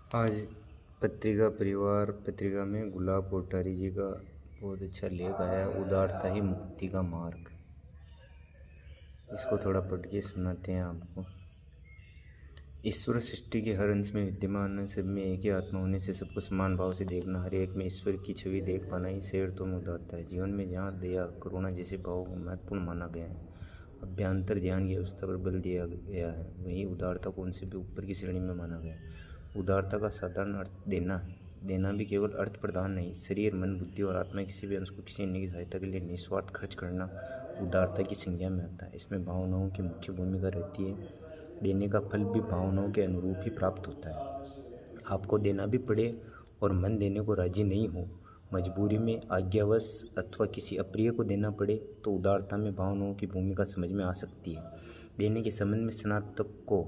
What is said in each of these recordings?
आज पत्रिका परिवार पत्रिका में गुलाब कोठारी जी का बहुत अच्छा लेख आया, उदारता ही मुक्ति का मार्ग। इसको थोड़ा पढ़ के सुनाते हैं आपको। ईश्वर सृष्टि के हर अंश में विद्यमान है, सब में एक ही आत्मा होने से सबको समान भाव से देखना, हर एक में ईश्वर की छवि देख पाना ही शेर तो में उदारता है। जीवन में जहाँ दया करुणा जैसे भाव को महत्वपूर्ण माना गया है, अभ्यंतर ध्यान की अवस्था पर बल दिया गया है, वहीं उदारता को उनसे भी ऊपर की श्रेणी में माना गया है। उदारता का साधारण अर्थ देना है। देना भी केवल अर्थ प्रदान नहीं, शरीर मन बुद्धि और आत्मा किसी भी अंश को किसी अन्य की सहायता के लिए निस्वार्थ खर्च करना उदारता की संज्ञा में आता है। इसमें भावनाओं की मुख्य भूमिका रहती है। देने का फल भी भावनाओं के अनुरूप ही प्राप्त होता है। आपको देना भी पड़े और मन देने को राजी नहीं हो, मजबूरी में आज्ञावश अथवा किसी अप्रिय को देना पड़े, तो उदारता में भावनाओं की भूमिका समझ में आ सकती है। देने के संबंध में स्नातक को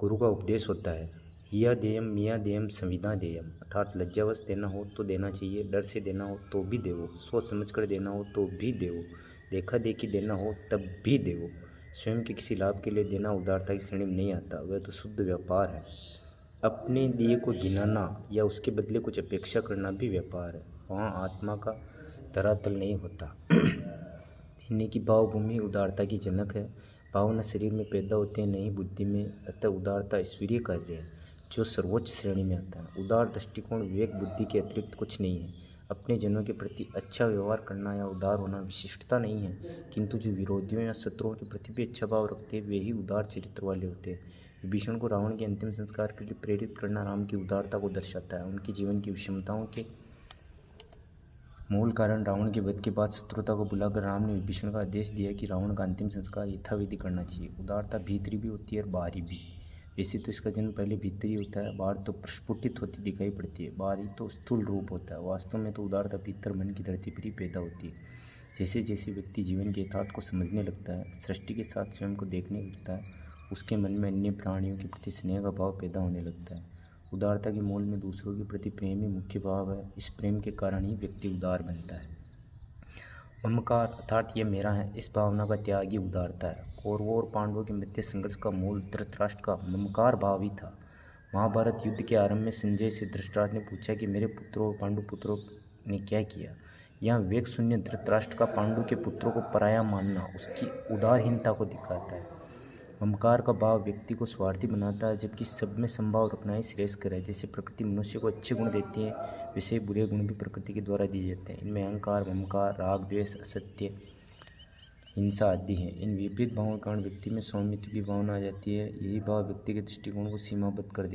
गुरु का उपदेश होता है, हिया देयम मिया देयम संविदा देयम, अर्थात लज्जावश देना हो तो देना चाहिए, डर से देना हो तो भी देवो, सोच समझ कर देना हो तो भी देवो, देखा देखी देना हो तब भी देवो। स्वयं के किसी लाभ के लिए देना उदारता की श्रेणी में नहीं आता, वह तो शुद्ध व्यापार है। अपने दिए को गिनाना या उसके बदले कुछ अपेक्षा करना भी व्यापार है, वहाँ आत्मा का धरातल नहीं होता। देने की भावभूमि उदारता की जनक है। भाव न शरीर में पैदा होते हैं, नहीं बुद्धि में, अतः उदारता ईश्वरीय कार्य है जो सर्वोच्च श्रेणी में आता है। उदार दृष्टिकोण विवेक बुद्धि के अतिरिक्त कुछ नहीं है। अपने जनों के प्रति अच्छा व्यवहार करना या उदार होना विशिष्टता नहीं है, किंतु जो विरोधियों या शत्रुओं के प्रति भी अच्छा भाव रखते हैं वे ही उदार चरित्र वाले होते हैं। विभीषण को रावण के अंतिम संस्कार के लिए प्रेरित करना राम की उदारता को दर्शाता है। उनके जीवन की विषमताओं के मूल कारण रावण के वध के बाद शत्रुता को बुलाकर राम ने विभीषण का आदेश दिया कि रावण का अंतिम संस्कार यथाविधि करना चाहिए। उदारता भीतरी भी होती है और बाहरी भी। वैसे तो इसका जन्म पहले भीतरी होता है, बाहर तो प्रस्फुटित होती दिखाई पड़ती है, बाहरी तो स्थूल रूप होता है। वास्तव में तो उदारता भीतर मन की धरती पर ही पैदा होती है। जैसे जैसे व्यक्ति जीवन के यथार्थ को समझने लगता है, सृष्टि के साथ स्वयं को देखने लगता है, उसके मन में अन्य प्राणियों के प्रति स्नेह का भाव पैदा होने लगता है। उदारता के मूल में दूसरों के प्रति प्रेम ही मुख्य भाव है। इस प्रेम के कारण ही व्यक्ति उदार बनता है। ममकार अर्थात यह मेरा है, इस भावना का त्याग ही उदारता है। कौरवों और पांडवों के मध्य संघर्ष का मूल धृतराष्ट्र का ममकार भाव ही था। महाभारत युद्ध के आरंभ में संजय से धृतराष्ट्र ने पूछा कि मेरे पुत्रों और पांडु पुत्रों ने क्या किया। यहाँ विवेक शून्य धृतराष्ट्र का पांडु के पुत्रों को पराया मानना उसकी उदारहीनता को दिखाता है। ममकार का भाव व्यक्ति को स्वार्थी बनाता है, जबकि सब में संभाव रखना ही श्रेयस्कर है। जैसे प्रकृति मनुष्य को अच्छे गुण देती है, वैसे ही बुरे गुण भी प्रकृति के द्वारा दिए जाते हैं। इनमें अहंकार, ममकार, राग, द्वेष, असत्य, हिंसा आदि हैं। इन विपरीत भावों के कारण व्यक्ति में स्वामित्व की भावना आ जाती है। यही भाव व्यक्ति के दृष्टिकोण को सीमाबद्ध कर देता है।